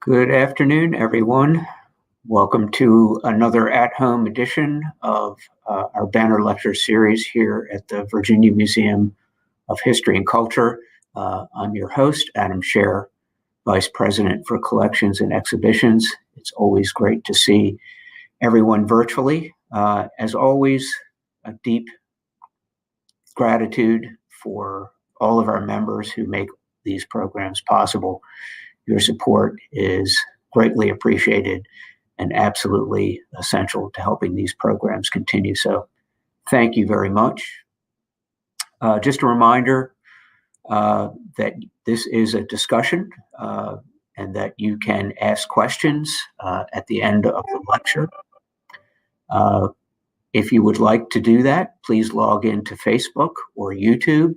Good afternoon, everyone. Welcome to another at-home edition of our banner lecture series here at the Virginia Museum of History and Culture. I'm your host, Adam Scher, Vice President for Collections and Exhibitions. It's always great to see everyone virtually. As always, a deep gratitude for all of our members who make these programs possible. Your support is greatly appreciated and absolutely essential to helping these programs continue. So thank you very much. Just a reminder that this is a discussion and that you can ask questions at the end of the lecture. If you would like to do that, please log into Facebook or YouTube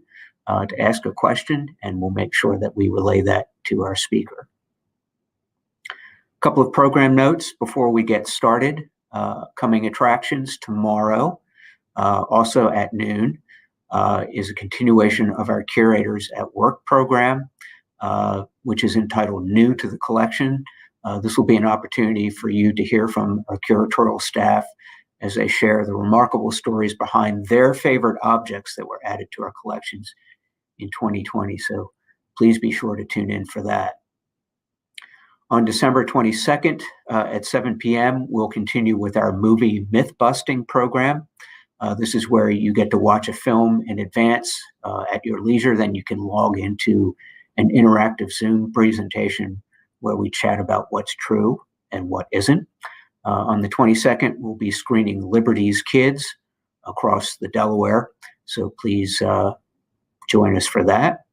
to ask a question, and we'll make sure that we relay that to our speaker. A couple of program notes before we get started. Coming attractions tomorrow, also at noon, is a continuation of our Curators at Work program, which is entitled New to the Collection. This will be an opportunity for you to hear from our curatorial staff as they share the remarkable stories behind their favorite objects that were added to our collections in 2020. So please be sure to tune in for that. On December 22nd at 7 p.m., we'll continue with our movie myth-busting program. This is where you get to watch a film in advance at your leisure. Then you can log into an interactive Zoom presentation where we chat about what's true and what isn't. On the 22nd, we'll be screening Liberty's Kids across the Delaware. So please join us for that.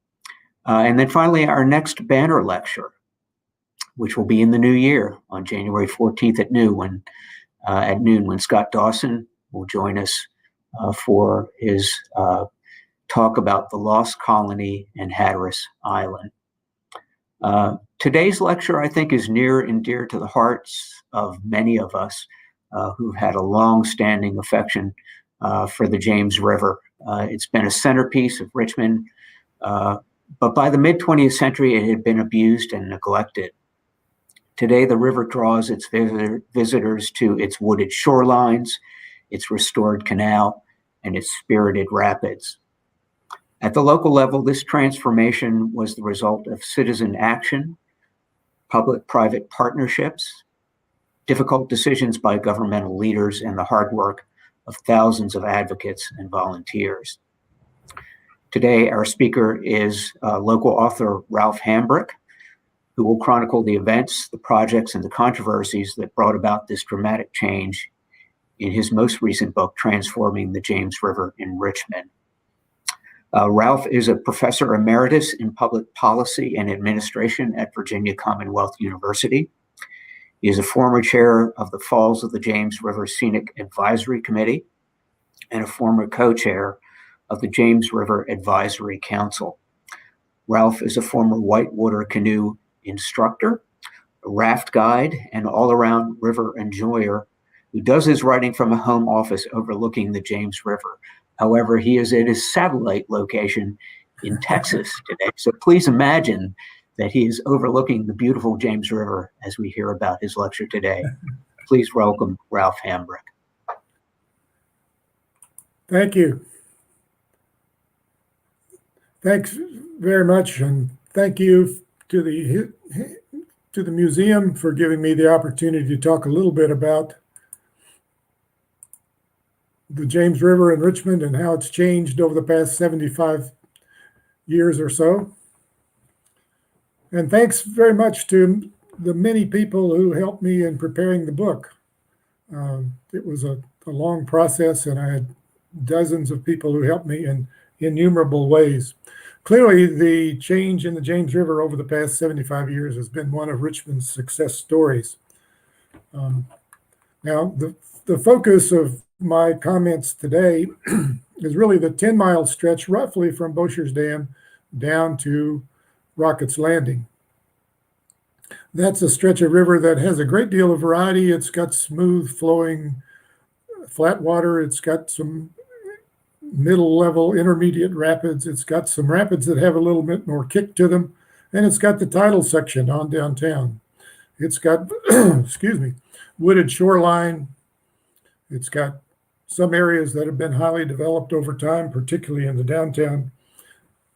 And then finally, our next banner lecture, which will be in the new year on January 14th at noon when Scott Dawson will join us for his talk about the Lost Colony and Hatteras Island. Today's lecture, I think, is near and dear to the hearts of many of us who've had a long-standing affection for the James River. It's been a centerpiece of Richmond, but by the mid-20th century, it had been abused and neglected. Today, the river draws its visitors to its wooded shorelines, its restored canal, and its spirited rapids. At the local level, this transformation was the result of citizen action, public-private partnerships, difficult decisions by governmental leaders, and the hard work of thousands of advocates and volunteers. Today, our speaker is local author Ralph Hambrick, who will chronicle the events, the projects, and the controversies that brought about this dramatic change in his most recent book, Transforming the James River in Richmond. Ralph is a professor emeritus in public policy and administration at Virginia Commonwealth University. He is a former chair of the Falls of the James River Scenic Advisory Committee and a former co-chair of the James River Advisory Council. Ralph is a former whitewater canoe instructor, a raft guide, and all-around river enjoyer who does his writing from a home office overlooking the James River. However, he is at his satellite location in Texas today. So please imagine that he is overlooking the beautiful James River as we hear about his lecture today. Please welcome Ralph Hambrick. Thank you. Thanks very much, and thank you to the museum for giving me the opportunity to talk a little bit about the James River in Richmond and how it's changed over the past 75 years or so. And thanks very much to the many people who helped me in preparing the book. It was a long process, and I had dozens of people who helped me in innumerable ways. Clearly, the change in the James River over the past 75 years has been one of Richmond's success stories. Now, the focus of my comments today is really the 10-mile stretch roughly from Bosher's Dam down to Rocket's Landing. That's a stretch of river that has a great deal of variety. It's got smooth flowing flat water. It's got some middle level intermediate rapids. It's got some rapids that have a little bit more kick to them. And it's got the tidal section on downtown. It's got, excuse me, wooded shoreline. It's got some areas that have been highly developed over time, particularly in the downtown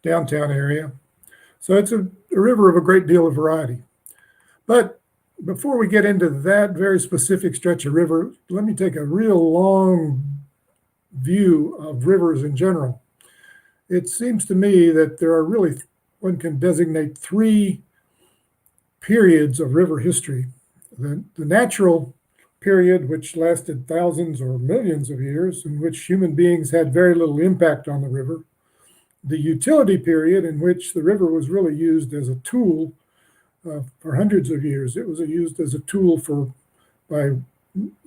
area. So it's a river of a great deal of variety. But before we get into that very specific stretch of river, let me take a real long view of rivers in general. It seems to me that there are really, one can designate three periods of river history. The natural period, which lasted thousands or millions of years, in which human beings had very little impact on the river. The utility period, in which the river was really used as a tool for hundreds of years. It was used as a tool by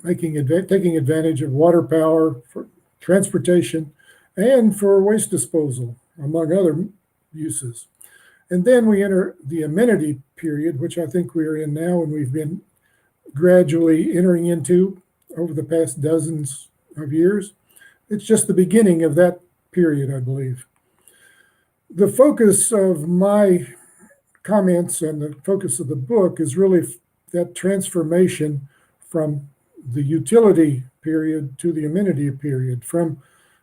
taking advantage of water power for transportation and for waste disposal, among other uses. And then we enter the amenity period, which I think we are in now, and we've been gradually entering into over the past dozens of years. It's just the beginning of that period, I believe. The focus of my comments and the focus of the book is really that transformation from the utility period to the amenity period, from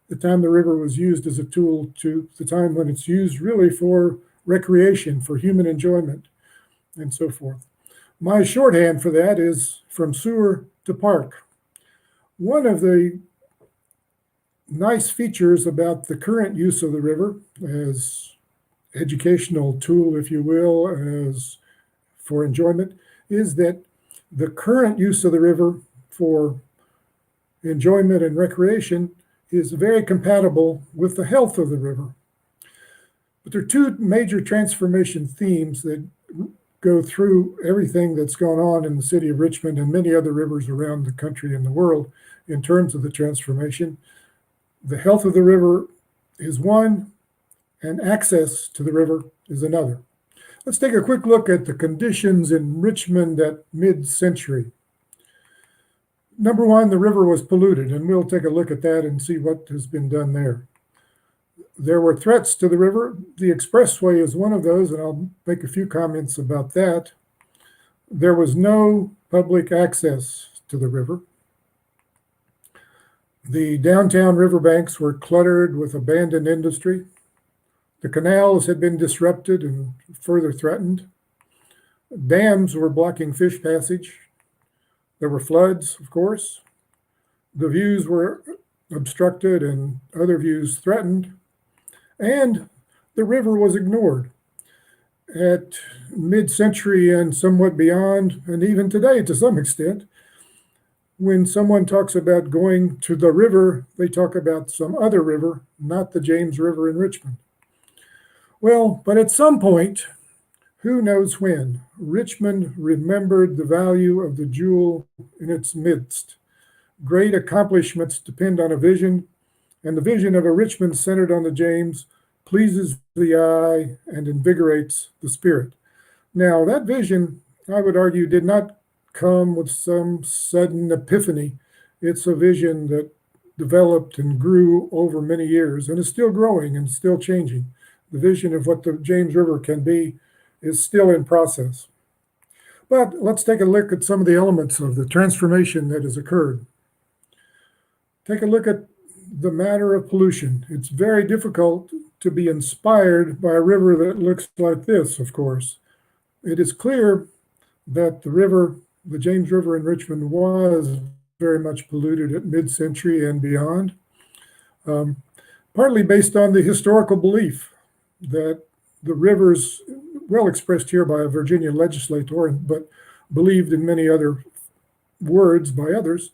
the time the river was used as a tool to the time when it's used really for recreation, for human enjoyment, and so forth. My shorthand for that is from sewer to park. One of the nice features about the current use of the river as educational tool, if you will, as for enjoyment, is that the current use of the river for enjoyment and recreation is very compatible with the health of the river. But there are two major transformation themes that go through everything that's gone on in the city of Richmond and many other rivers around the country and the world in terms of the transformation. The health of the river is one, and access to the river is another. Let's take a quick look at the conditions in Richmond at mid-century. Number one, the river was polluted, and we'll take a look at that and see what has been done there. There were threats to the river. The expressway is one of those, and I'll make a few comments about that. There was no public access to the river. The downtown riverbanks were cluttered with abandoned industry. The canals had been disrupted and further threatened. Dams were blocking fish passage. There were floods, of course. The views were obstructed and other views threatened. And the river was ignored. At mid-century and somewhat beyond, and even today to some extent, when someone talks about going to the river, they talk about some other river, not the James River in Richmond. Well, but at some point, who knows when, Richmond remembered the value of the jewel in its midst. Great accomplishments depend on a vision, and the vision of a Richmond centered on the James pleases the eye and invigorates the spirit. Now, that vision, I would argue, did not come with some sudden epiphany. It's a vision that developed and grew over many years and is still growing and still changing. The vision of what the James River can be is still in process. But let's take a look at some of the elements of the transformation that has occurred. Take a look at the matter of pollution. It's very difficult to be inspired by a river that looks like this, of course. It is clear that the river, the James River in Richmond, was very much polluted at mid-century and beyond, partly based on the historical belief that the rivers, well expressed here by a Virginia legislator, but believed in many other words by others,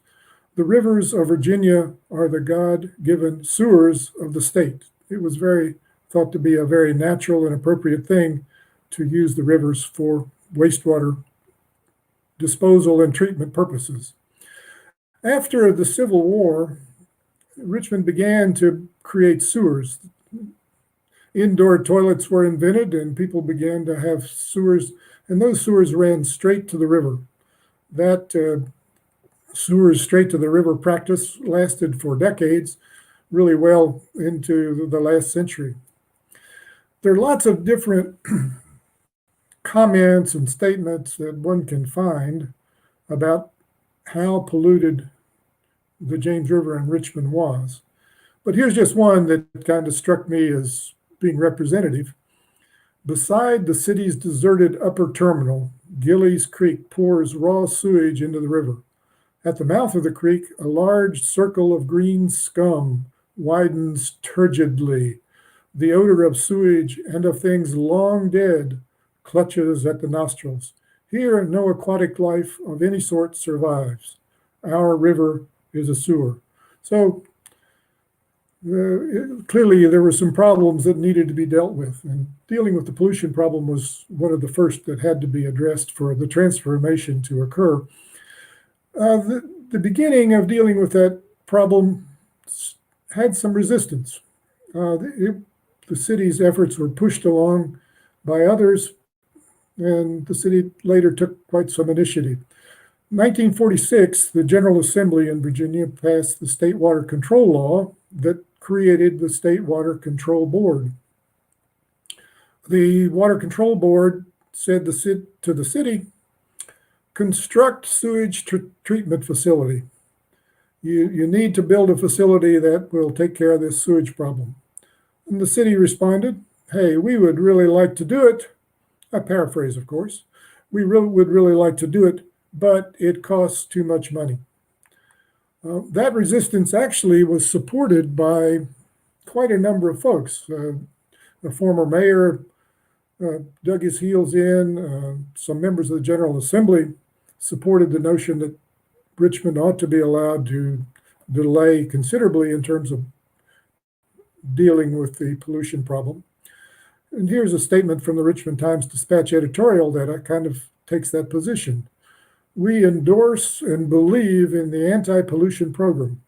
the rivers of Virginia are the God-given sewers of the state. It was thought to be a very natural and appropriate thing to use the rivers for wastewater disposal and treatment purposes. After the Civil War, Richmond began to create sewers. Indoor toilets were invented and people began to have sewers, and those sewers ran straight to the river. That sewers straight to the river practice lasted for decades, really well into the last century. There are lots of different comments and statements that one can find about how polluted the James River in Richmond was. But here's just one that kind of struck me as being representative. Beside the city's deserted upper terminal, Gillies Creek pours raw sewage into the river. At the mouth of the creek, a large circle of green scum widens turgidly. The odor of sewage and of things long dead clutches at the nostrils. Here, no aquatic life of any sort survives. Our river is a sewer. So clearly there were some problems that needed to be dealt with, and dealing with the pollution problem was one of the first that had to be addressed for the transformation to occur. The beginning of dealing with that problem had some resistance. The city's efforts were pushed along by others, and the city later took quite some initiative. 1946, the General Assembly in Virginia passed the State Water Control Law that created the State Water Control Board. The Water Control Board said to the city, construct sewage treatment facility. You need to build a facility that will take care of this sewage problem. And the city responded, hey, we would really like to do it. I paraphrase, of course. We would really like to do it, but it costs too much money. That resistance actually was supported by quite a number of folks. The former mayor dug his heels in. Some members of the General Assembly supported the notion that Richmond ought to be allowed to delay considerably in terms of dealing with the pollution problem. And here's a statement from the Richmond Times-Dispatch editorial that kind of takes that position. We endorse and believe in the anti-pollution program,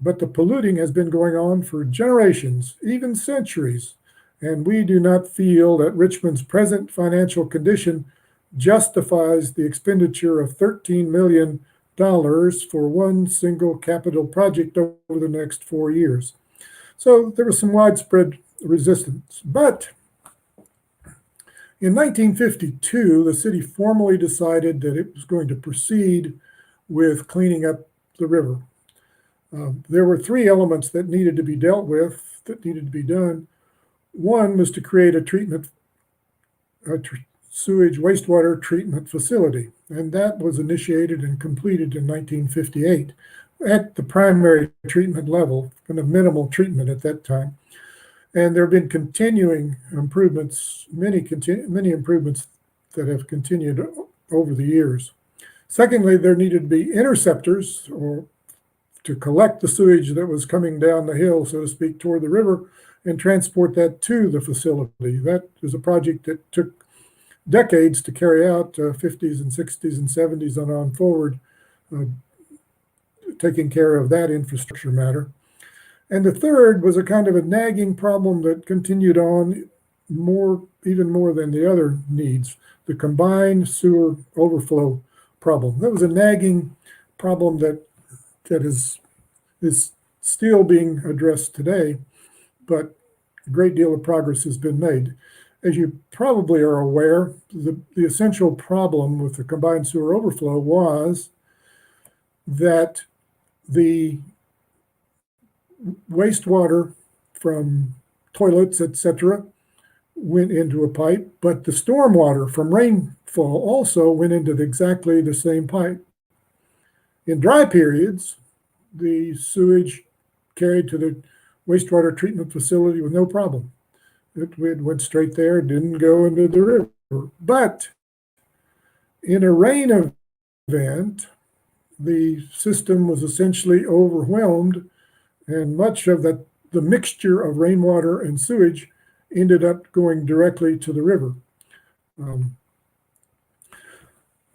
but the polluting has been going on for generations, even centuries, and we do not feel that Richmond's present financial condition justifies the expenditure of $13 million for one single capital project over the next 4 years. So there was some widespread resistance. But in 1952, the city formally decided that it was going to proceed with cleaning up the river. There were three elements that needed to be dealt with, that needed to be done. One was to create a sewage wastewater treatment facility, and that was initiated and completed in 1958 at the primary treatment level, kind of minimal treatment at that time. And there have been continuing improvements, many improvements that have continued over the years. Secondly, there needed to be interceptors or to collect the sewage that was coming down the hill, so to speak, toward the river and transport that to the facility. That is a project that took decades to carry out, 50s and 60s and 70s on forward, taking care of that infrastructure matter. And the third was a kind of a nagging problem that continued on even more than the other needs, the combined sewer overflow problem. That was a nagging problem that is still being addressed today, but a great deal of progress has been made. As you probably are aware, the essential problem with the combined sewer overflow was that the wastewater from toilets, etc., went into a pipe, but the stormwater from rainfall also went into exactly the same pipe. In dry periods, the sewage carried to the wastewater treatment facility with no problem. It went straight there, didn't go into the river. But in a rain event, the system was essentially overwhelmed, and much of the mixture of rainwater and sewage ended up going directly to the river.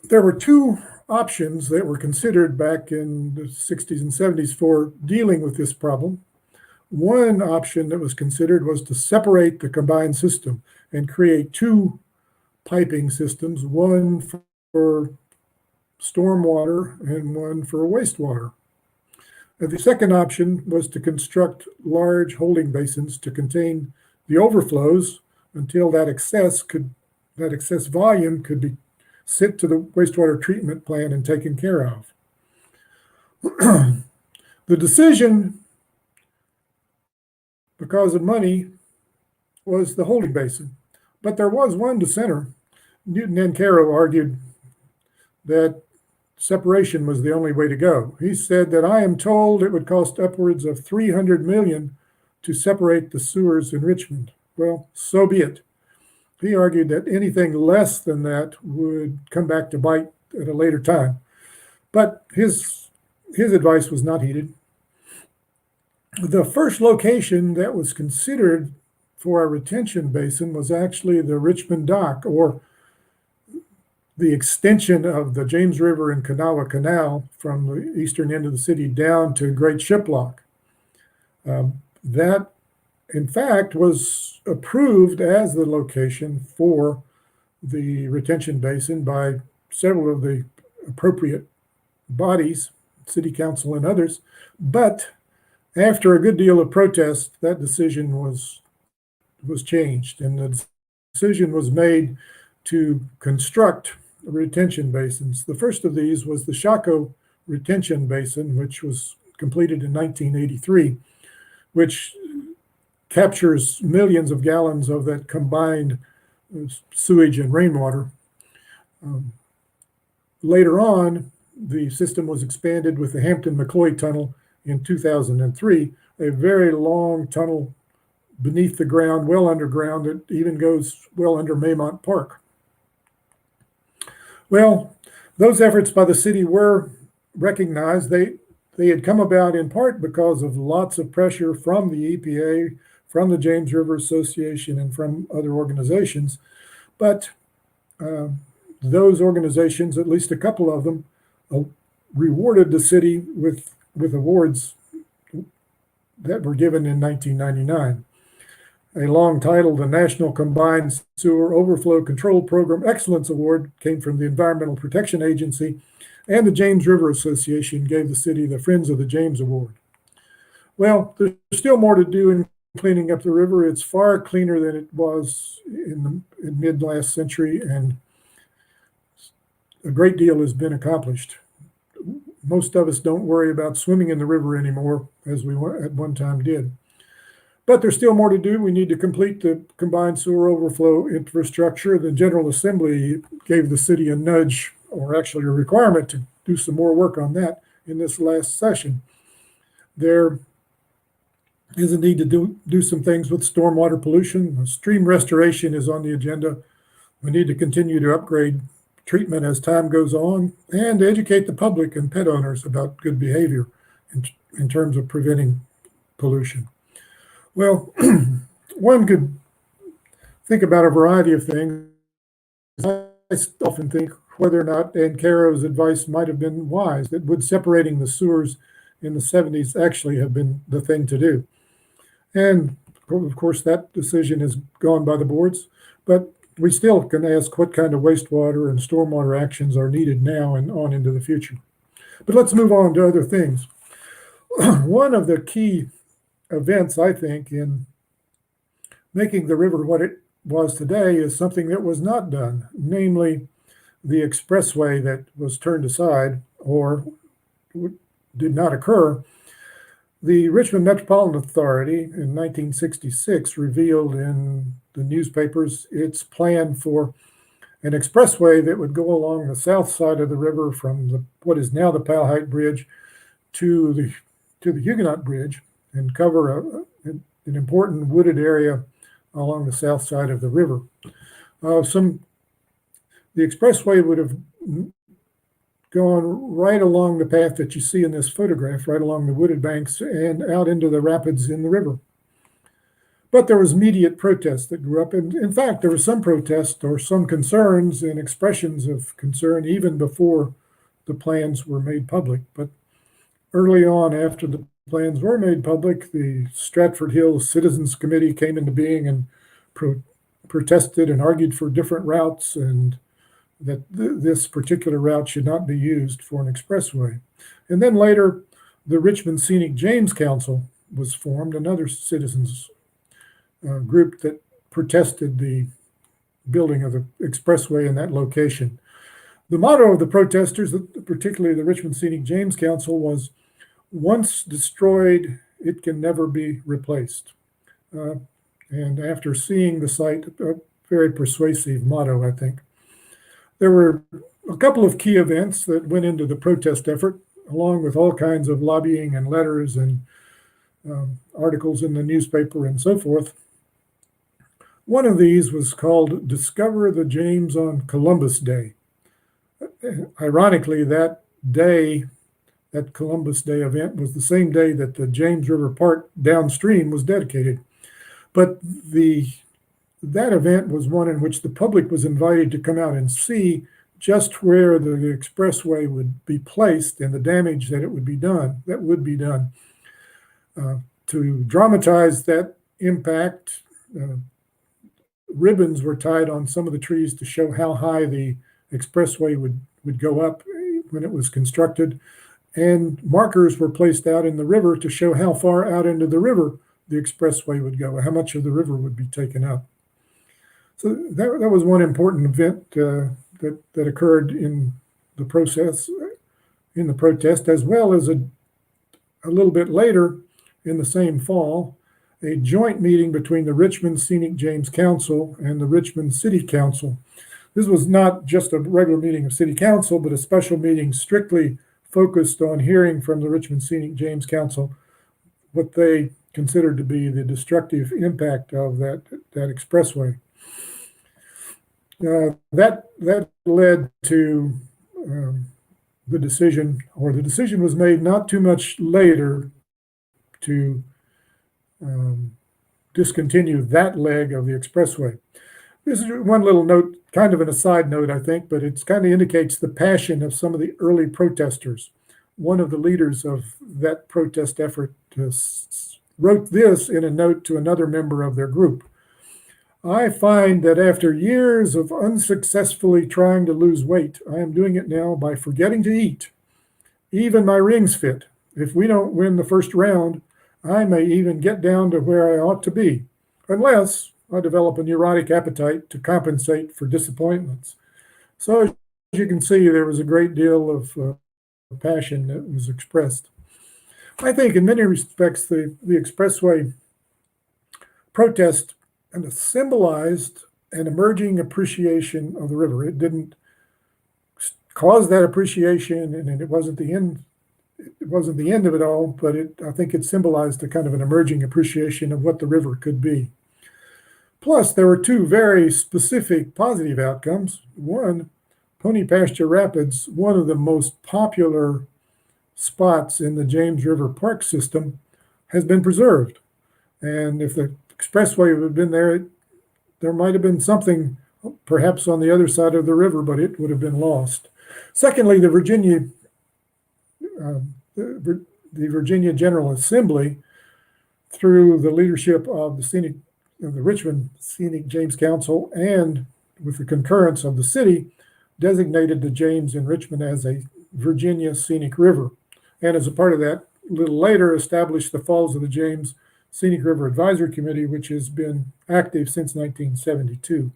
There were two options that were considered back in the 60s and 70s for dealing with this problem. One option that was considered was to separate the combined system and create two piping systems, one for stormwater and one for wastewater. The second option was to construct large holding basins to contain the overflows until that excess could that excess volume could be sent to the wastewater treatment plant and taken care of. The decision, because of money, was the holding basin. But there was one dissenter. Newton and Caro argued that separation was the only way to go. He said that I am told it would cost upwards of $300 million to separate the sewers in Richmond. Well, so be it. He argued that anything less than that would come back to bite at a later time. But his advice was not heeded. The first location that was considered for a retention basin was actually the Richmond dock, or the extension of the James River and Kanawha Canal from the eastern end of the city down to Great Shiplock. That, in fact, was approved as the location for the retention basin by several of the appropriate bodies, city council and others. But after a good deal of protest, that decision was changed, and the decision was made to construct retention basins. The first of these was the Shaco Retention Basin, which was completed in 1983, which captures millions of gallons of that combined sewage and rainwater. Later on, the system was expanded with the Hampton-McCloy Tunnel in 2003, a very long tunnel beneath the ground, well underground, that even goes well under Maymont Park. Well, those efforts by the city were recognized. They had come about in part because of lots of pressure from the EPA, from the James River Association, and from other organizations. But those organizations, at least a couple of them, rewarded the city with awards that were given in 1999. A long title, the National Combined Sewer Overflow Control Program Excellence Award, came from the Environmental Protection Agency, and the James River Association gave the city the Friends of the James Award. Well, there's still more to do in cleaning up the river. It's far cleaner than it was in mid-last century, and a great deal has been accomplished. Most of us don't worry about swimming in the river anymore, as we at one time did. But there's still more to do. We need to complete the combined sewer overflow infrastructure. The General Assembly gave the city a nudge, or actually a requirement, to do some more work on that in this last session. There is a need to do some things with stormwater pollution. Stream restoration is on the agenda. We need to continue to upgrade treatment as time goes on, and educate the public and pet owners about good behavior in terms of preventing pollution. Well, one could think about a variety of things. I often think whether or not Caro's advice might have been wise, that would separating the sewers in the 70s actually have been the thing to do. And of course, that decision is gone by the boards, but we still can ask what kind of wastewater and stormwater actions are needed now and on into the future. But let's move on to other things. One of the key events, I think, in making the river what it was today is something that was not done, namely the expressway that was turned aside or did not occur. The Richmond Metropolitan Authority in 1966 revealed in the newspapers its plan for an expressway that would go along the south side of the river from what is now the Powhite Bridge to the Huguenot Bridge, and cover an important wooded area along the south side of the river. The expressway would have gone right along the path that you see in this photograph, right along the wooded banks and out into the rapids in the river. But there was immediate protest that grew up. And in fact, there was some protest or some concerns and expressions of concern even before the plans were made public. But early on, after the plans were made public, the Stratford Hills Citizens Committee came into being and protested and argued for different routes, and that this particular route should not be used for an expressway. And then later, the Richmond Scenic James Council was formed, another citizens group that protested the building of the expressway in that location. The motto of the protesters, particularly the Richmond Scenic James Council, was, "Once destroyed, it can never be replaced." And after seeing the site, a very persuasive motto, I think. There were a couple of key events that went into the protest effort, along with all kinds of lobbying and letters and articles in the newspaper and so forth. One of these was called Discover the James on Columbus Day. Ironically, that day, that Columbus Day event, was the same day that the James River Park downstream was dedicated. But that event was one in which the public was invited to come out and see just where the expressway would be placed and the damage that would be done. To dramatize that impact, ribbons were tied on some of the trees to show how high the expressway would go up when it was constructed, and markers were placed out in the river to show how far out into the river the expressway would go, how much of the river would be taken up. So that was one important event that occurred in the protest, as well as a little bit later in the same fall, a joint meeting between the Richmond Scenic James Council and the Richmond City Council. This was not just a regular meeting of City Council, but a special meeting strictly focused on hearing from the Richmond Scenic James Council what they considered to be the destructive impact of that expressway. That led to the decision, or the decision was made not too much later, to discontinue that leg of the expressway. This is one little note, kind of an aside note, I think, but it kind of indicates the passion of some of the early protesters. One of the leaders of that protest effort wrote this in a note to another member of their group. "I find that after years of unsuccessfully trying to lose weight, I am doing it now by forgetting to eat. Even my rings fit. If we don't win the first round, I may even get down to where I ought to be, unless I develop a neurotic appetite to compensate for disappointments." So as you can see, there was a great deal of passion that was expressed. I think in many respects, the expressway protest symbolized an emerging appreciation of the river. It didn't cause that appreciation, and it wasn't the end. It wasn't the end of it all, but I think it symbolized a kind of an emerging appreciation of what the river could be. Plus, there were two very specific positive outcomes. One, Pony Pasture Rapids, one of the most popular spots in the James River Park system, has been preserved. And if the expressway would have been there, there might have been something perhaps on the other side of the river, but it would have been lost. Secondly, the Virginia General Assembly, through the leadership of the Richmond Scenic James Council and with the concurrence of the city, designated the James in Richmond as a Virginia Scenic River. And as a part of that, a little later, established the Falls of the James Scenic River Advisory Committee, which has been active since 1972.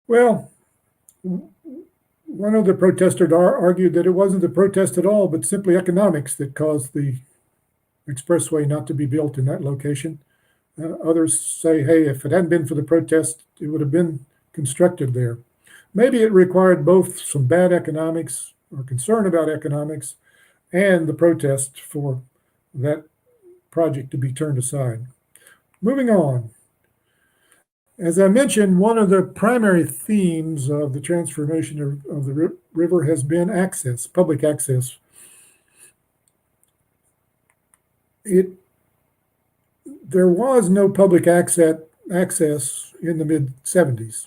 Well, one of the protesters argued that it wasn't the protest at all, but simply economics that caused the expressway not to be built in that location. Others say, hey, if it hadn't been for the protest, it would have been constructed there. Maybe it required both some bad economics or concern about economics and the protest for that project to be turned aside. Moving on. As I mentioned, one of the primary themes of the transformation of the river has been access, public access. There was no public access in the mid-70s,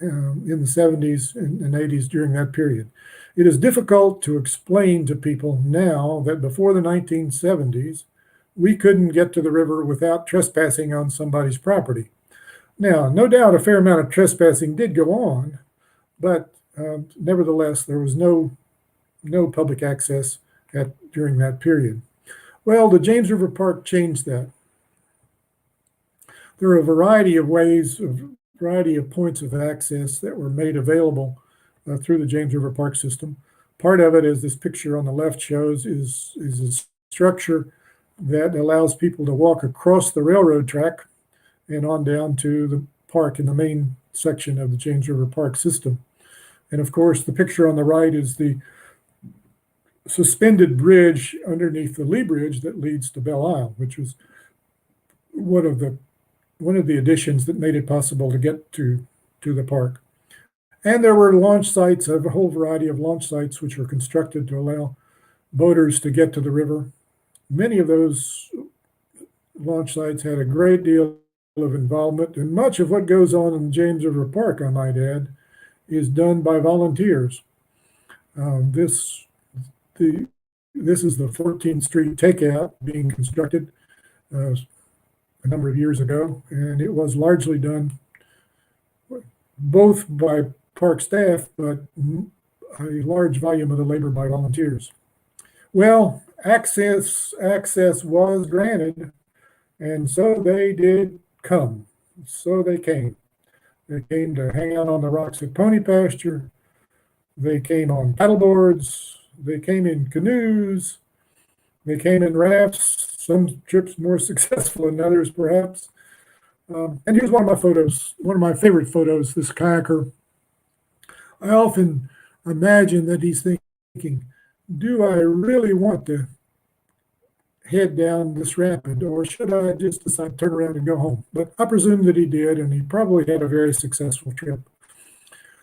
in the 70s and 80s during that period. It is difficult to explain to people now that before the 1970s, we couldn't get to the river without trespassing on somebody's property. Now, no doubt a fair amount of trespassing did go on, but nevertheless, there was no public access during that period. Well, the James River Park changed that. There are a variety of ways, a variety of points of access that were made available through the James River Park system. Part of it, as this picture on the left shows, is a structure that allows people to walk across the railroad track and on down to the park in the main section of the James River Park system. And of course, the picture on the right is the suspended bridge underneath the Lee Bridge that leads to Belle Isle, which was one of the additions that made it possible to get to the park. And there were launch sites, a whole variety of launch sites, which were constructed to allow boaters to get to the river. Many of those launch sites had a great deal of involvement, and much of what goes on in James River Park, I might add, is done by volunteers. This is the 14th Street takeout being constructed a number of years ago, and it was largely done both by park staff, but a large volume of the labor by volunteers. Well, access was granted, and so they did come. So they came. They came to hang out on the rocks at Pony Pasture. They came on paddleboards. They came in canoes. They came in rafts. Some trips more successful than others, perhaps. And here's one of my photos, one of my favorite photos, this kayaker. I often imagine that he's thinking, do I really want to head down this rapid, or should I just decide to turn around and go home? But I presume that he did, and he probably had a very successful trip.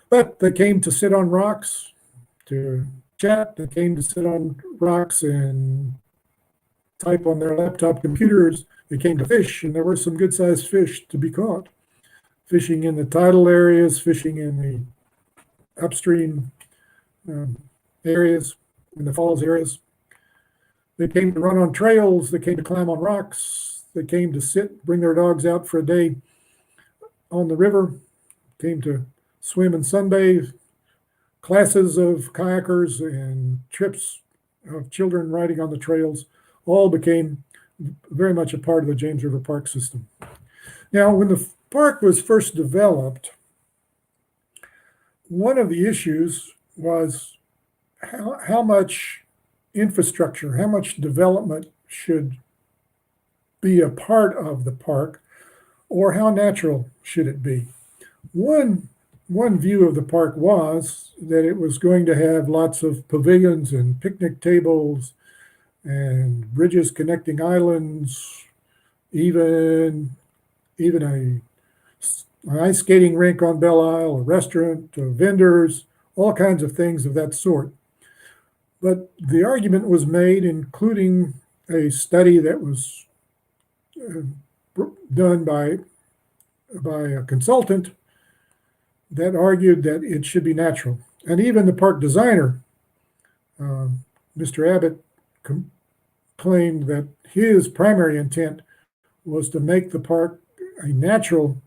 But they came to sit on rocks, to chat. They came to sit on rocks and type on their laptop computers. They came to fish, and there were some good-sized fish to be caught. Fishing in the tidal areas, fishing in the upstream areas, in the falls areas. They came to run on trails. They came to climb on rocks. They came to sit, bring their dogs out for a day on the river. Came to swim and sunbathe. Classes of kayakers and trips of children riding on the trails all became very much a part of the James River Park system. Now, when the park was first developed, one of the issues was how much infrastructure, how much development should be a part of the park, or how natural should it be? One view of the park was that it was going to have lots of pavilions and picnic tables and bridges connecting islands, even a ice skating rink on Belle Isle, a restaurant, vendors, all kinds of things of that sort. But the argument was made, including a study that was done by a consultant, that argued that it should be natural. And even the park designer, Mr. Abbott, claimed that his primary intent was to make the park a natural,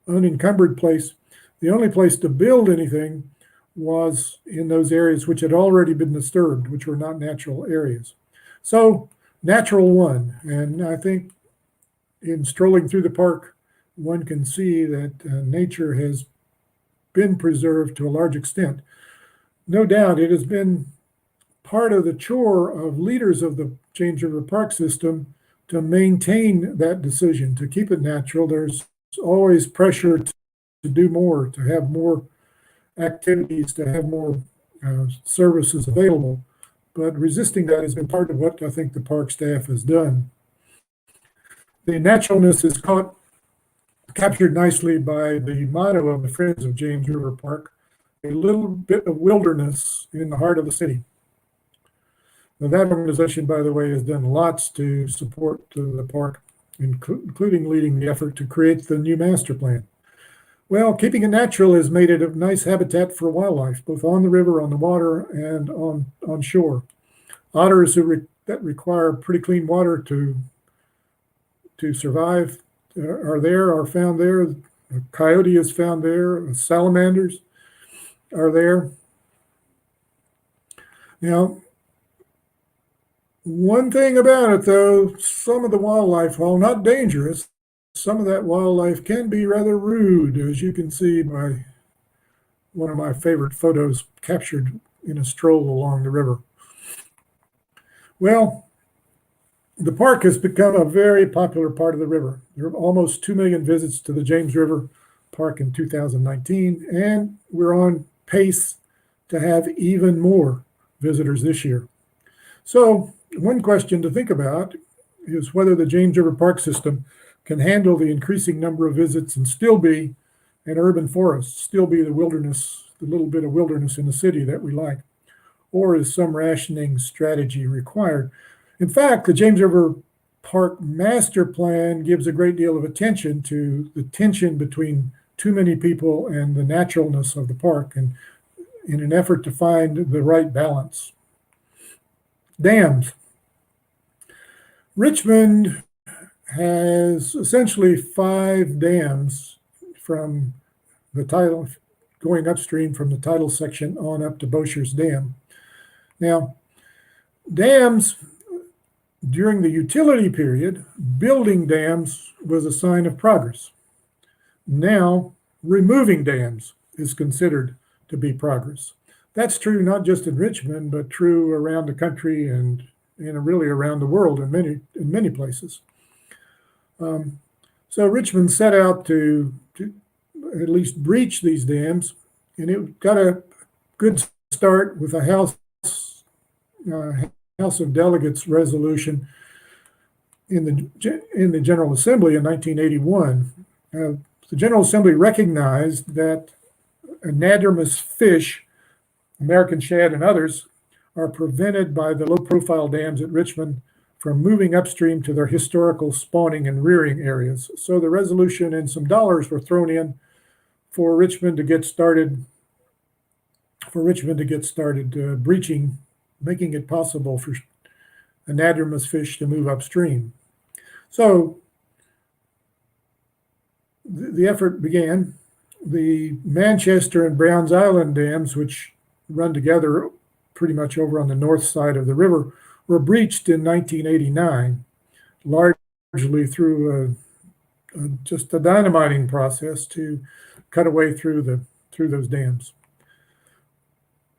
unencumbered place. The only place to build anything was in those areas which had already been disturbed, which were not natural areas. So natural won. And I think in strolling through the park, one can see that nature has been preserved to a large extent. No doubt it has been part of the chore of leaders of the James River Park system to maintain that decision, to keep it natural. There's always pressure to do more, to have more activities, to have more services available. But resisting that has been part of what I think the park staff has done. The naturalness is captured nicely by the motto of the Friends of James River Park, a little bit of wilderness in the heart of the city. Now, that organization, by the way, has done lots to support the park, including leading the effort to create the new master plan. Well, keeping it natural has made it a nice habitat for wildlife, both on the river, on the water, and on shore. Otters that require pretty clean water to survive are found there. A coyote is found there. Salamanders are there. Now, one thing about it, though, some of the wildlife, while not dangerous, some of that wildlife can be rather rude, as you can see by one of my favorite photos captured in a stroll along the river. Well, the park has become a very popular part of the river. There are almost 2 million visits to the James River Park in 2019, and we're on pace to have even more visitors this year. So one question to think about is whether the James River Park system can handle the increasing number of visits and still be an urban forest, still be the wilderness, the little bit of wilderness in the city that we like, or is some rationing strategy required? In fact, the James River Park Master Plan gives a great deal of attention to the tension between too many people and the naturalness of the park, and in an effort to find the right balance. Dams. Richmond has essentially 5 dams from the tidal, going upstream from the tidal section on up to Boshers Dam. Now, dams, during the utility period, building dams was a sign of progress. Now, removing dams is considered to be progress. That's true not just in Richmond, but true around the country and really around the world in many places. So Richmond set out to at least breach these dams, and it got a good start with a House of Delegates resolution in the General Assembly in 1981. The General Assembly recognized that anadromous fish, American shad and others, are prevented by the low-profile dams at Richmond from moving upstream to their historical spawning and rearing areas. So the resolution and some dollars were thrown in for Richmond to get started. Breaching, making it possible for anadromous fish to move upstream. So the effort began. The Manchester and Browns Island dams, which run together pretty much over on the north side of the river, were breached in 1989, largely through just a dynamiting process to cut away through those dams.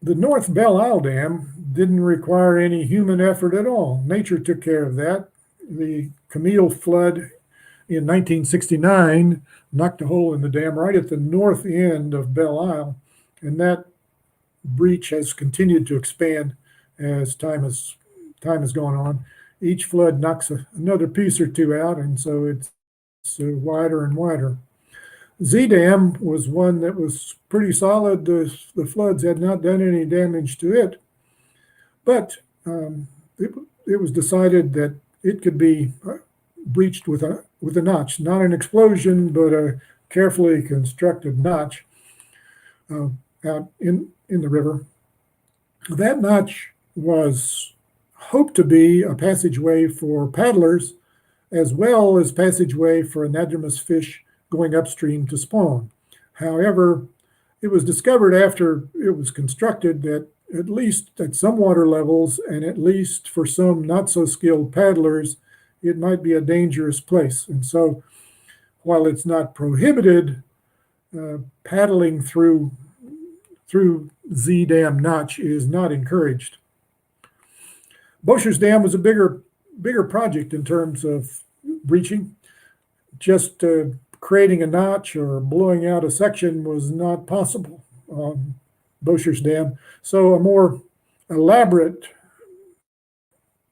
The North Belle Isle Dam didn't require any human effort at all. Nature took care of that. The Camille flood in 1969 knocked a hole in the dam right at the north end of Belle Isle, and that breach has continued to expand as time has gone on. Each flood knocks another piece or two out, and so it's wider and wider. Z Dam was one that was pretty solid. The floods had not done any damage to it, but it was decided that it could be breached with a notch, not an explosion, but a carefully constructed notch out in the river. That notch was hoped to be a passageway for paddlers, as well as passageway for anadromous fish going upstream to spawn. However, it was discovered after it was constructed that at least at some water levels, and at least for some not so skilled paddlers, it might be a dangerous place. And so while it's not prohibited, paddling through Z Dam notch is not encouraged. Boshers Dam was a bigger project in terms of breaching. Just creating a notch or blowing out a section was not possible on Boshers Dam. So a more elaborate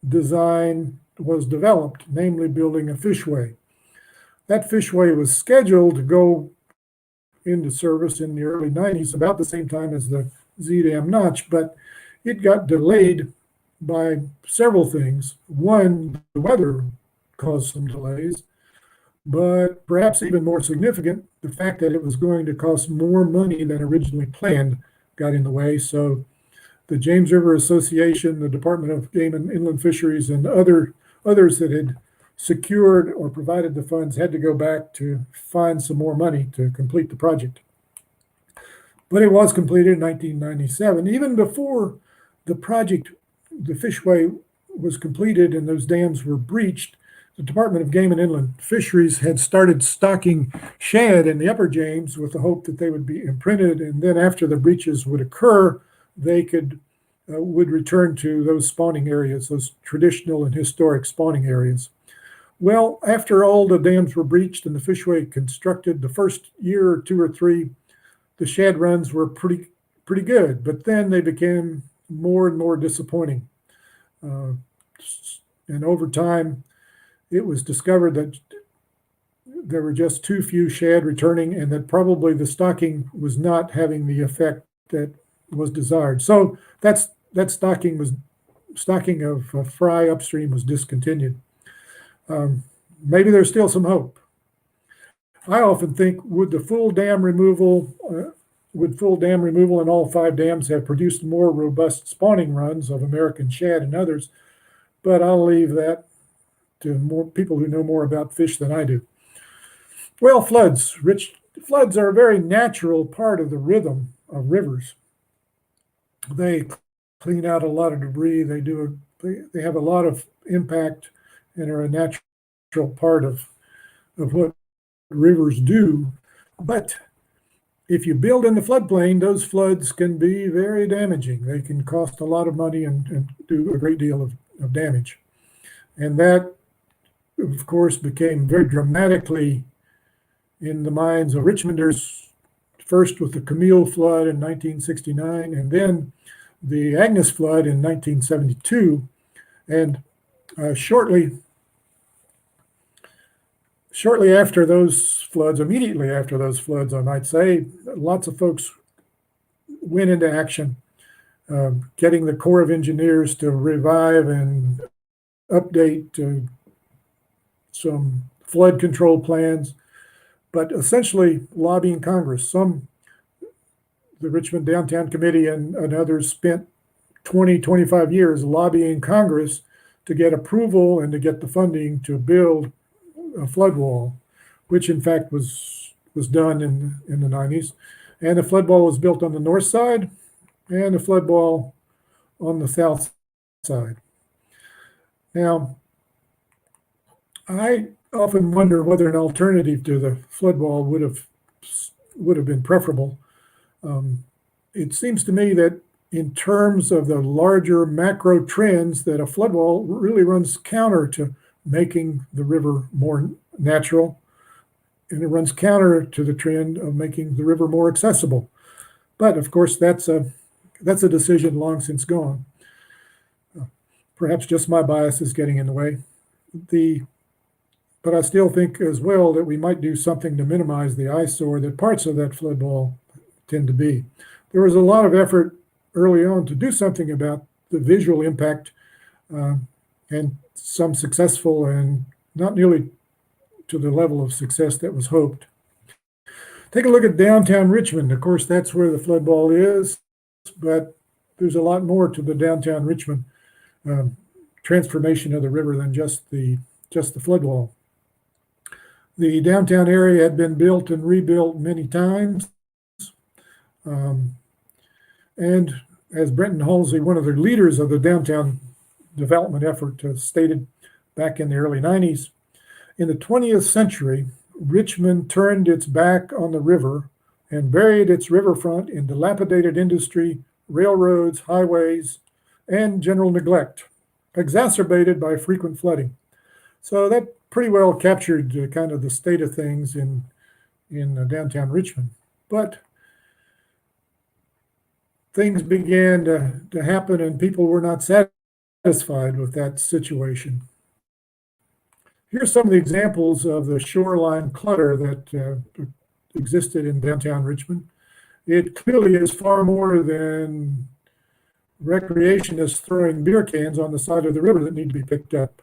design was developed, namely building a fishway. That fishway was scheduled to go into service in the early 90s, about the same time as the Z Dam notch, but it got delayed by several things. One, the weather caused some delays, but perhaps even more significant, the fact that it was going to cost more money than originally planned got in the way. So the James River Association, the Department of Game and Inland Fisheries, and others that had secured or provided the funds had to go back to find some more money to complete the project. But it was completed in 1997. Even before the project, the fishway was completed and those dams were breached, the Department of Game and Inland Fisheries had started stocking shad in the Upper James with the hope that they would be imprinted, and then after the breaches would occur, they would return to those spawning areas, those traditional and historic spawning areas. Well, after all the dams were breached and the fishway constructed, the first year or two or three, the shad runs were pretty good, but then they became more and more disappointing. And over time, it was discovered that there were just too few shad returning, and that probably the stocking was not having the effect that was desired. So that stocking of fry upstream was discontinued. Maybe there's still some hope. I often think, would full dam removal in all 5 dams have produced more robust spawning runs of American shad and others? But I'll leave that to more people who know more about fish than I do. Well, floods. Floods are a very natural part of the rhythm of rivers. They clean out a lot of debris. They have a lot of impact and are a natural part of what rivers do. But if you build in the floodplain, those floods can be very damaging. They can cost a lot of money and do a great deal of damage. And that, of course, became very dramatically in the minds of Richmonders, first with the Camille flood in 1969, and then the Agnes flood in 1972. And shortly after those floods, immediately after those floods, I might say, lots of folks went into action, getting the Corps of Engineers to revive and update some flood control plans, but essentially lobbying Congress. The Richmond Downtown Committee and others spent 20, 25 years lobbying Congress to get approval and to get the funding to build a flood wall, which in fact was done in the 90s. And a flood wall was built on the north side and a flood wall on the south side. Now, I often wonder whether an alternative to the flood wall would have been preferable. It seems to me that in terms of the larger macro trends, that a flood wall really runs counter to making the river more natural, and it runs counter to the trend of making the river more accessible. But of course, that's a decision long since gone. Perhaps just my bias is getting in the way. But I still think as well that we might do something to minimize the eyesore that parts of that flood wall tend to be. There was a lot of effort early on to do something about the visual impact, and some successful and not nearly to the level of success that was hoped. Take a look at downtown Richmond. Of course, that's where the flood wall is, but there's a lot more to the downtown Richmond transformation of the river than just the flood wall. The downtown area had been built and rebuilt many times. And as Brenton Halsey, one of the leaders of the downtown development effort, stated back in the early 90s, in the 20th century, Richmond turned its back on the river and buried its riverfront in dilapidated industry, railroads, highways, and general neglect, exacerbated by frequent flooding. So that pretty well captured kind of the state of things in downtown Richmond. But things began to happen, and people were not satisfied with that situation. Here's some of the examples of the shoreline clutter that existed in downtown Richmond. It clearly is far more than recreationists throwing beer cans on the side of the river that need to be picked up.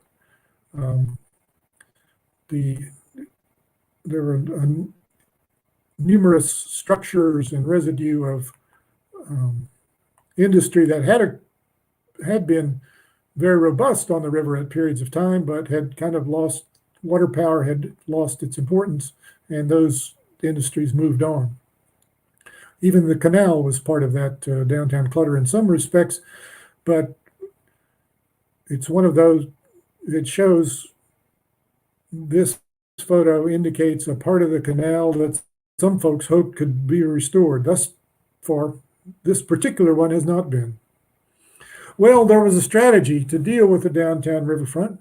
There were numerous structures and residue of industry that had been very robust on the river at periods of time, but had kind of lost water power, had lost its importance, and those industries moved on. Even the canal was part of that downtown clutter in some respects, but it's one of those, it shows this photo indicates a part of the canal that some folks hoped could be restored. Thus far, this particular one has not been. Well, there was a strategy to deal with the downtown riverfront.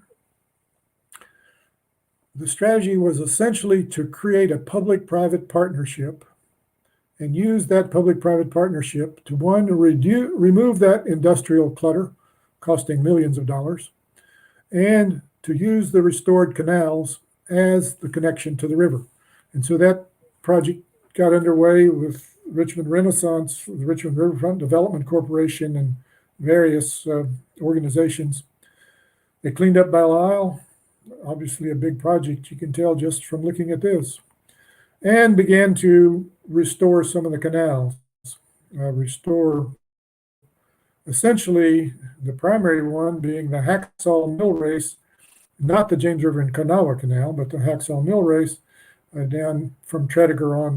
The strategy was essentially to create a public-private partnership and use that public-private partnership to, one, remove that industrial clutter costing millions of dollars, and to use the restored canals as the connection to the river. And so that project got underway with Richmond Renaissance, the Richmond Riverfront Development Corporation, and various organizations. They cleaned up Belle Isle, obviously a big project, you can tell just from looking at this, and began to restore some of the canals, restore essentially the primary one being the Hacksaw Mill Race, not the James River and Kanawha Canal, but the Hacksaw Mill Race down from Tredegar on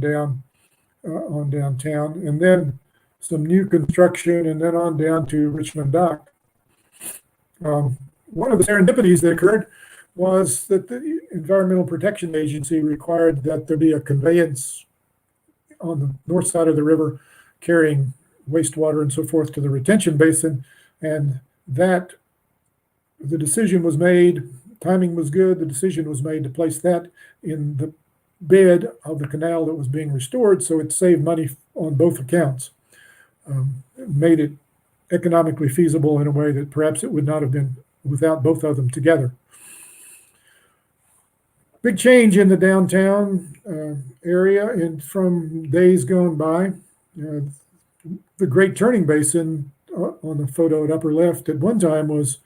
downtown, and then some new construction, and then on down to Richmond Dock. One of the serendipities that occurred was that the Environmental Protection Agency required that there be a conveyance on the north side of the river carrying wastewater and so forth to the retention basin, and that the decision was made, timing was good, the decision was made to place that in the bed of the canal that was being restored, so it saved money on both accounts. Made it economically feasible in a way that perhaps it would not have been without both of them together. Big change in the downtown area and from days gone by. The Great Turning Basin on the photo at upper left at one time was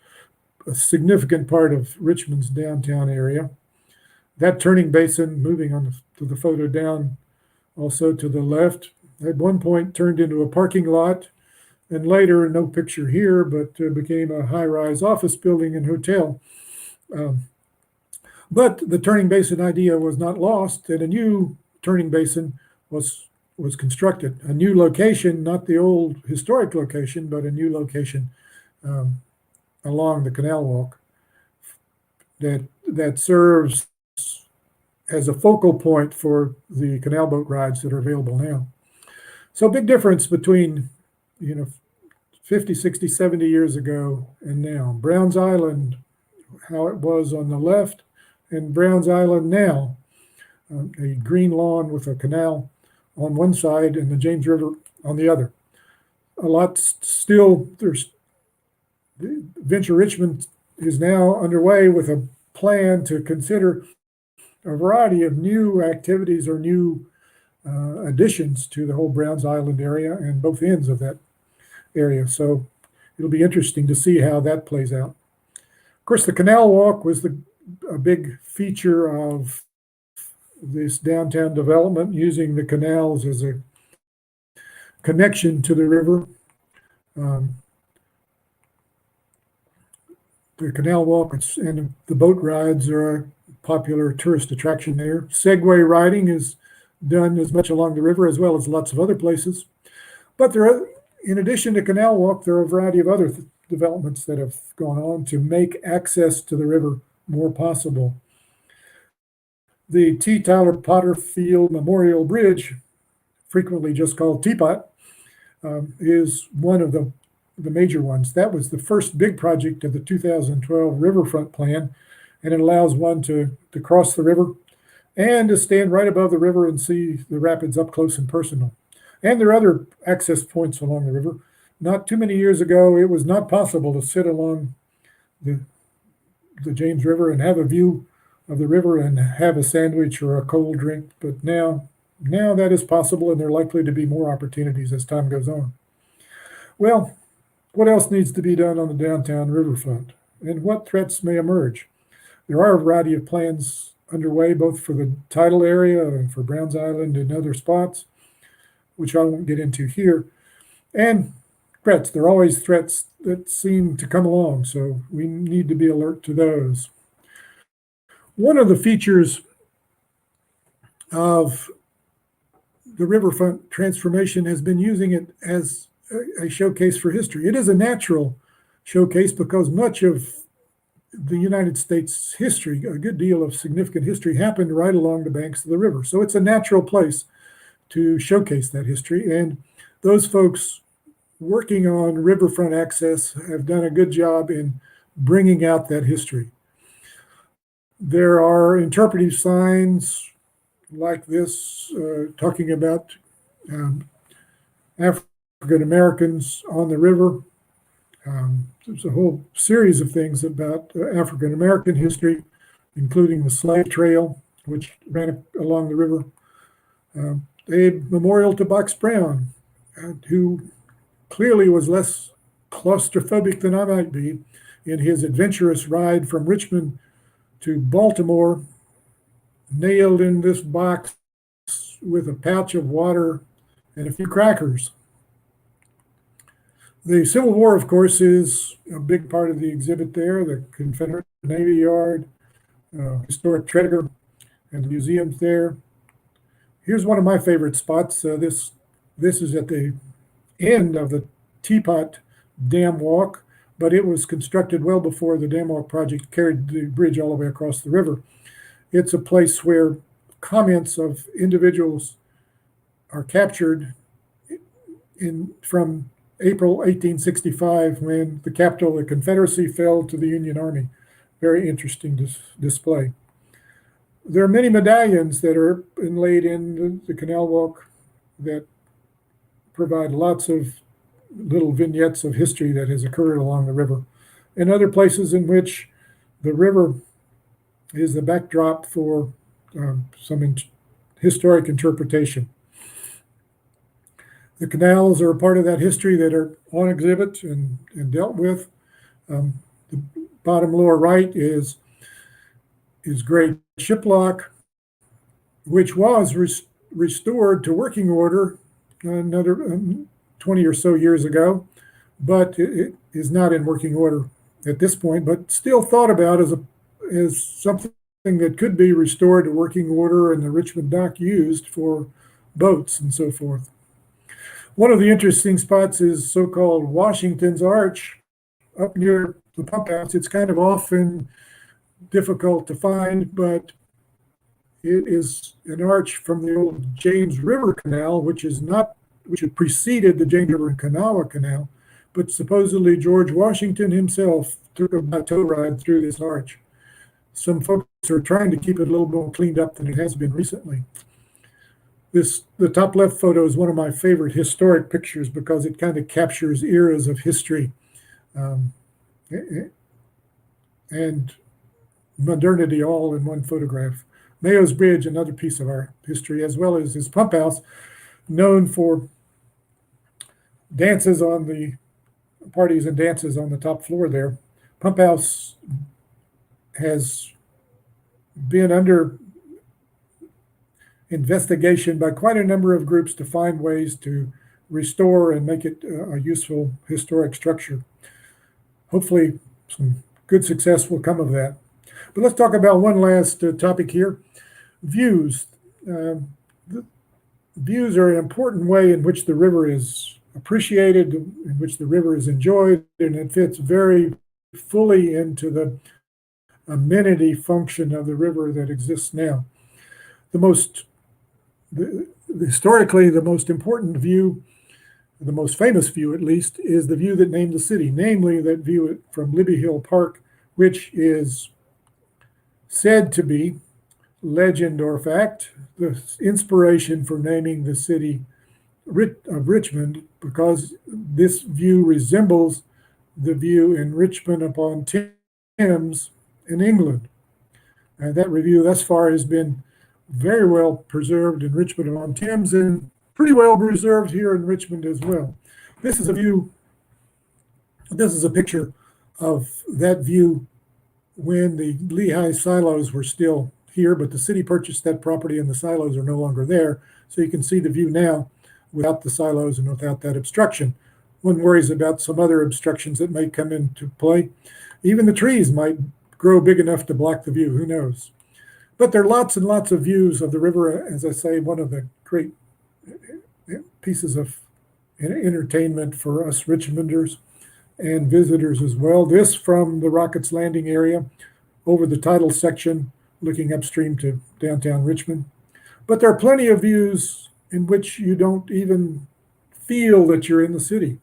a significant part of Richmond's downtown area. That turning basin, moving on to the photo down also to the left, at one point turned into a parking lot, and later, no picture here, but became a high-rise office building and hotel. But the turning basin idea was not lost, and a new turning basin was constructed. A new location, not the old historic location, but a new location along the canal walk that serves as a focal point for the canal boat rides that are available now. So big difference between, 50, 60, 70 years ago and now. Browns Island, how it was on the left, and Browns Island now, a green lawn with a canal on one side and the James River on the other. A lot still, Venture Richmond is now underway with a plan to consider a variety of new activities or new additions to the whole Browns Island area and both ends of that area. So it'll be interesting to see how that plays out. Of course, the canal walk was a big feature of this downtown development, using the canals as a connection to the river. The canal walk and the boat rides are a popular tourist attraction there. Segway riding is done as much along the river as well as lots of other places. But in addition to canal walk, there are a variety of other developments that have gone on to make access to the river more possible. The T. Tyler Potterfield Memorial Bridge, frequently just called Teapot, is one of the major ones. That was the first big project of the 2012 Riverfront Plan, and it allows one to cross the river and to stand right above the river and see the rapids up close and personal. And there are other access points along the river. Not too many years ago, it was not possible to sit along the James River and have a view of the river and have a sandwich or a cold drink, but now that is possible, and there are likely to be more opportunities as time goes on. Well, what else needs to be done on the downtown riverfront, and what threats may emerge? There are a variety of plans underway, both for the tidal area and for Browns Island and other spots, which I won't get into here. And threats, there are always threats that seem to come along, so we need to be alert to those. One of the features of the riverfront transformation has been using it as a showcase for history. It is a natural showcase because much of the United States history, a good deal of significant history happened right along the banks of the river. So it's a natural place to showcase that history. And those folks working on riverfront access have done a good job in bringing out that history. There are interpretive signs like this talking about African Americans on the river. There's a whole series of things about African American history, including the slave trail, which ran along the river. A memorial to Box Brown, who clearly was less claustrophobic than I might be in his adventurous ride from Richmond to Baltimore, nailed in this box with a pouch of water and a few crackers. The Civil War, of course, is a big part of the exhibit there, the Confederate Navy Yard, historic Treasure, and the museums there. Here's one of my favorite spots. This is at the end of the Teapot Dam Walk, but it was constructed well before the Dam Walk project carried the bridge all the way across the river. It's a place where comments of individuals are captured from April 1865, when the capital of the Confederacy fell to the Union Army. Very interesting display. There are many medallions that are inlaid in the canal walk that provide lots of little vignettes of history that has occurred along the river, and other places in which the river is the backdrop for some historic interpretation. The canals are a part of that history that are on exhibit and dealt with. The bottom lower right is Great Shiplock, which was restored to working order another 20 or so years ago, but it is not in working order at this point, but still thought about as something that could be restored to working order and the Richmond dock used for boats and so forth. One of the interesting spots is so-called Washington's Arch up near the pump house. It's kind of often difficult to find, but it is an arch from the old James River Canal, which had preceded the James River and Kanawha Canal, but supposedly George Washington himself took a bateau ride through this arch. Some folks are trying to keep it a little more cleaned up than it has been recently. The top left photo is one of my favorite historic pictures because it kind of captures eras of history and modernity all in one photograph. Mayo's Bridge, another piece of our history, as well as his pump house, known for dances on the parties and dances on the top floor there. Pump house has been under investigation by quite a number of groups to find ways to restore and make it a useful historic structure. Hopefully some good success will come of that. But let's talk about one last topic here, views. Views are an important way in which the river is appreciated, in which the river is enjoyed, and it fits very fully into the amenity function of the river that exists now. Historically, the most important view, the most famous view at least, is the view that named the city, namely that view from Libby Hill Park, which is said to be, legend or fact, the inspiration for naming the city of Richmond, because this view resembles the view in Richmond upon Thames in England. And that review thus far has been very well preserved in Richmond upon Thames and pretty well preserved here in Richmond as well. This is a picture of that view when the Lehigh silos were still here, but the city purchased that property and the silos are no longer there. So you can see the view now without the silos and without that obstruction. One worries about some other obstructions that may come into play. Even the trees might grow big enough to block the view, who knows? But there are lots and lots of views of the river. As I say, one of the great pieces of entertainment for us Richmonders. and visitors as well. This from the Rockets Landing area over the tidal section, looking upstream to downtown Richmond. But there are plenty of views in which you don't even feel that you're in the city.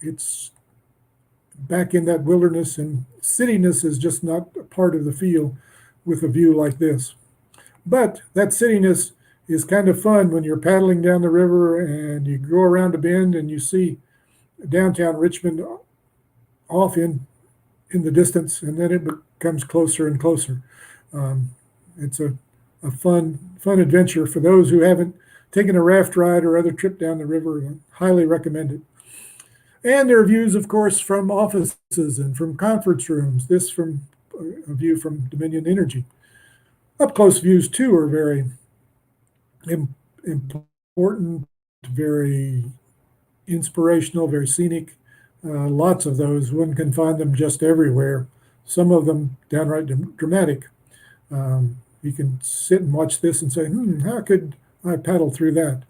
It's back in that wilderness, and cityness is just not a part of the feel with a view like this. But that cityness is kind of fun when you're paddling down the river and you go around a bend and you see downtown Richmond off in the distance, and then it becomes closer and closer. It's a fun adventure for those who haven't taken a raft ride or other trip down the river. I highly recommend it. And there are views, of course, from offices and from conference rooms. This from a view from Dominion Energy. Up close views too are very important, very inspirational, very scenic. Lots of those. One can find them just everywhere. Some of them downright dramatic. You can sit and watch this and say, how could I paddle through that?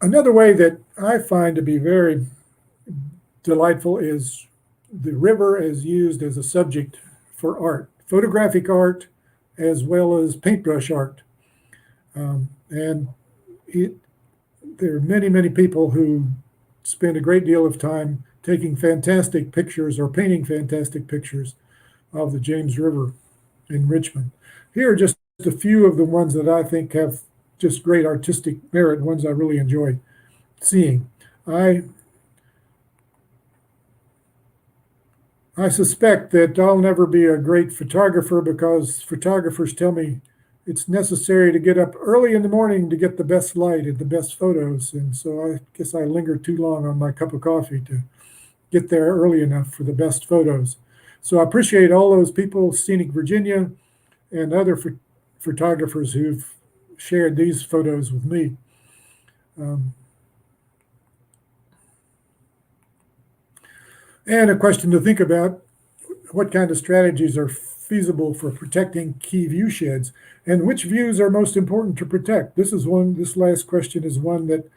Another way that I find to be very delightful is the river as used as a subject for art, photographic art, as well as paintbrush art. And there are many, many people who spend a great deal of time taking fantastic pictures or painting fantastic pictures of the James River in Richmond. Here are just a few of the ones that I think have just great artistic merit, ones I really enjoy seeing. I suspect that I'll never be a great photographer because photographers tell me it's necessary to get up early in the morning to get the best light and the best photos. And so I guess I linger too long on my cup of coffee to get there early enough for the best photos. So I appreciate all those people, Scenic Virginia and other photographers who've shared these photos with me. And a question to think about, what kind of strategies are feasible for protecting key view sheds, and which views are most important to protect? This last question is one that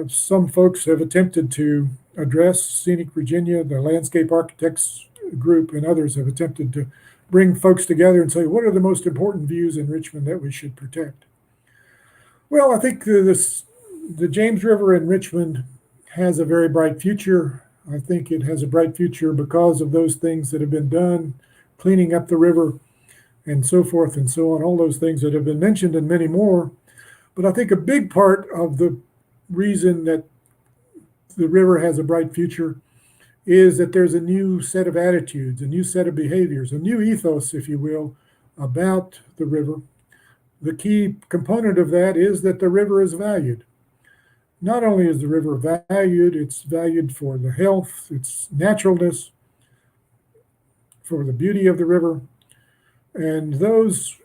some folks have attempted to address. Scenic Virginia, the landscape architects group, and others have attempted to bring folks together and say, what are the most important views in Richmond that we should protect? Well, I think the James River in Richmond has a very bright future. I think it has a bright future because of those things that have been done, cleaning up the river and so forth and so on, all those things that have been mentioned and many more. But I think a big part of the reason that the river has a bright future is that there's a new set of attitudes, a new set of behaviors, a new ethos, if you will, about the river. The key component of that is that the river is valued. Not only is the river valued, it's valued for the health, its naturalness, for the beauty of the river. And those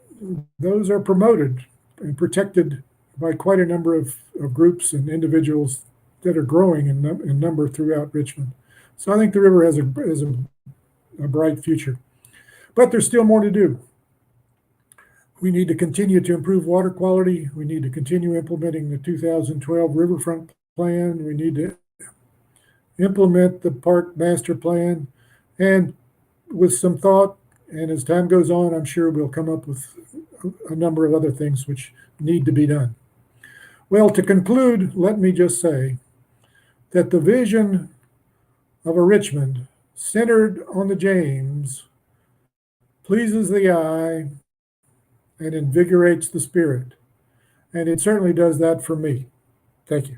are promoted and protected by quite a number of groups and individuals that are growing in number throughout Richmond. So I think the river has a bright future. But there's still more to do. We need to continue to improve water quality. We need to continue implementing the 2012 riverfront plan. We need to implement the park master plan. And with some thought, and as time goes on, I'm sure we'll come up with a number of other things which need to be done. Well, to conclude, let me just say that the vision of a Richmond centered on the James pleases the eye and invigorates the spirit. And it certainly does that for me. Thank you.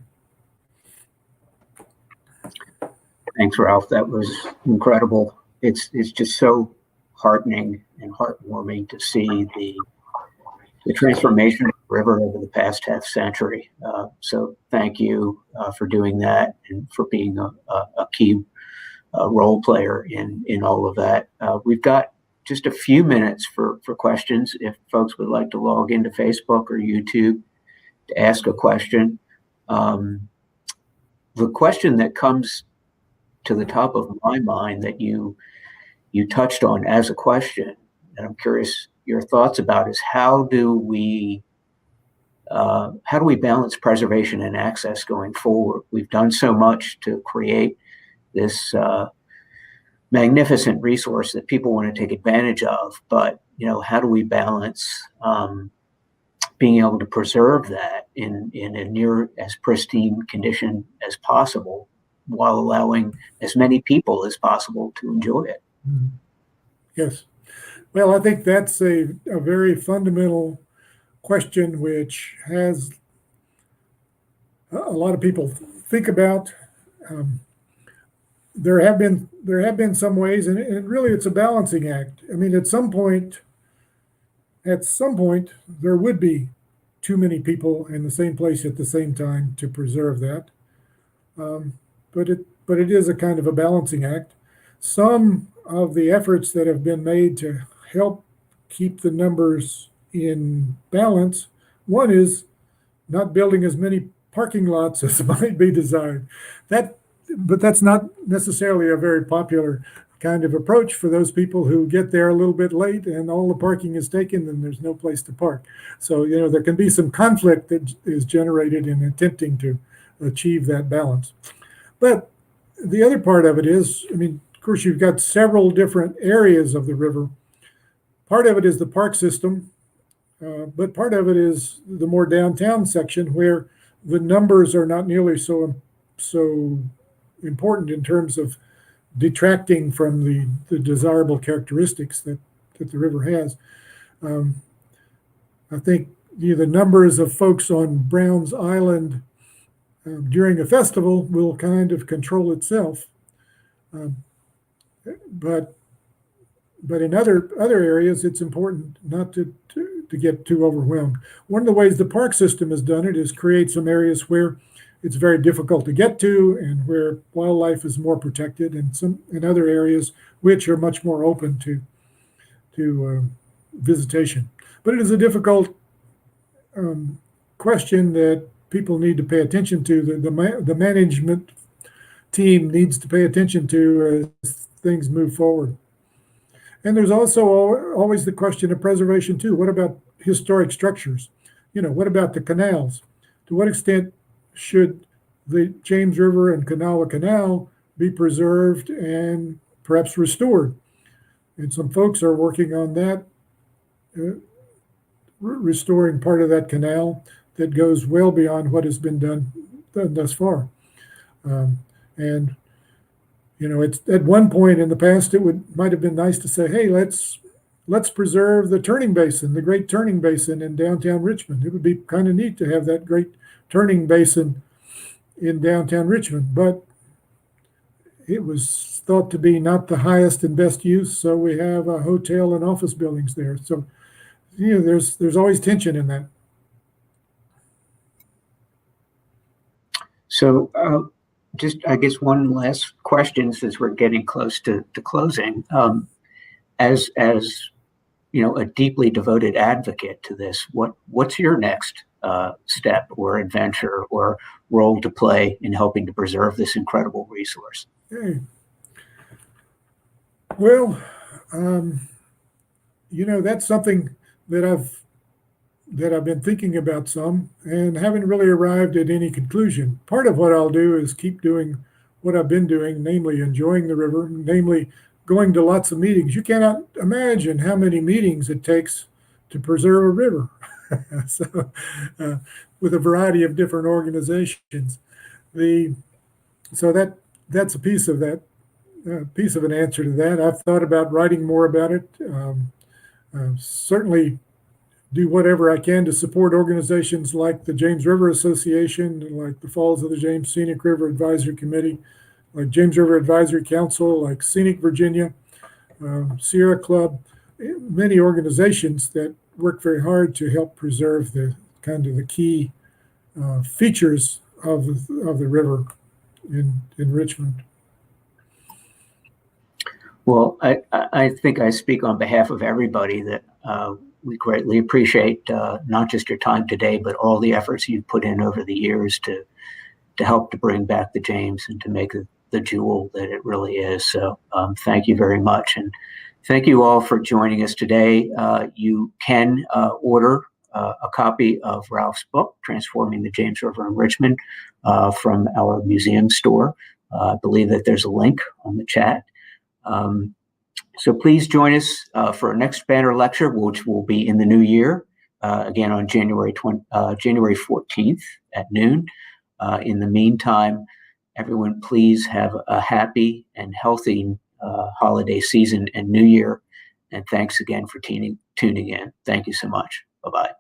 Thanks, Ralph. That was incredible. It's just so heartening and heartwarming to see the transformation of the river over the past half century. So thank you for doing that and for being a key role player in all of that. We've got just a few minutes for questions if folks would like to log into Facebook or YouTube to ask a question. The question that comes to the top of my mind that you touched on as a question, and I'm curious your thoughts about, is how do we balance preservation and access going forward? We've done so much to create this magnificent resource that people want to take advantage of. But how do we balance being able to preserve that in a near as pristine condition as possible, while allowing as many people as possible to enjoy it? Yes. Well, I think that's a very fundamental question, which has a lot of people think about. There have been some ways, and really it's a balancing act. I mean, at some point, there would be too many people in the same place at the same time to preserve that. But it is a kind of a balancing act. Some of the efforts that have been made to help keep the numbers in balance, one is not building as many parking lots as might be desired. But that's not necessarily a very popular kind of approach for those people who get there a little bit late and all the parking is taken and there's no place to park. So, there can be some conflict that is generated in attempting to achieve that balance. But the other part of it is, I mean, of course, you've got several different areas of the river. Part of it is the park system, but part of it is the more downtown section where the numbers are not nearly so important in terms of detracting from the desirable characteristics that the river has. I think the numbers of folks on Browns Island during a festival will kind of control itself. But in other areas, it's important not to get too overwhelmed. One of the ways the park system has done it is create some areas where it's very difficult to get to and where wildlife is more protected, and some in other areas which are much more open to visitation. But it is a difficult question that people need to pay attention to. The management team needs to pay attention to as things move forward. And there's also always the question of preservation too. What about historic structures? What about the canals? To what extent should the James River and Kanawha Canal be preserved and perhaps restored? And some folks are working on that, restoring part of that canal that goes well beyond what has been done thus far. And it's at one point in the past, might have been nice to say, hey, let's preserve the turning basin, the great turning basin in downtown Richmond. It would be kind of neat to have that great turning basin in downtown Richmond, but it was thought to be not the highest and best use, so we have a hotel and office buildings there. So, there's always tension in that. So, just I guess one last question, since we're getting close to closing. As a deeply devoted advocate to this, what's your next step or adventure or role to play in helping to preserve this incredible resource? Okay. Well, that's something that I've been thinking about some and haven't really arrived at any conclusion. Part of what I'll do is keep doing what I've been doing, namely enjoying the river, namely going to lots of meetings. You cannot imagine how many meetings it takes to preserve a river. So, with a variety of different organizations, that's a piece of that, piece of an answer to that. I've thought about writing more about it. Certainly, do whatever I can to support organizations like the James River Association, like the Falls of the James Scenic River Advisory Committee, like James River Advisory Council, like Scenic Virginia, Sierra Club, many organizations that work very hard to help preserve the kind of the key features of the river in Richmond. Well, I think I speak on behalf of everybody that we greatly appreciate not just your time today, but all the efforts you've put in over the years to help to bring back the James and to make it the jewel that it really is. So thank you very much. And thank you all for joining us today. You can order a copy of Ralph's book, Transforming the James River in Richmond, from our museum store. I believe that there's a link on the chat. So please join us for our next banner lecture, which will be in the new year, again on January 14th at noon. In the meantime, everyone, please have a happy and healthy holiday season and new year. And thanks again for tuning in. Thank you so much. Bye-bye.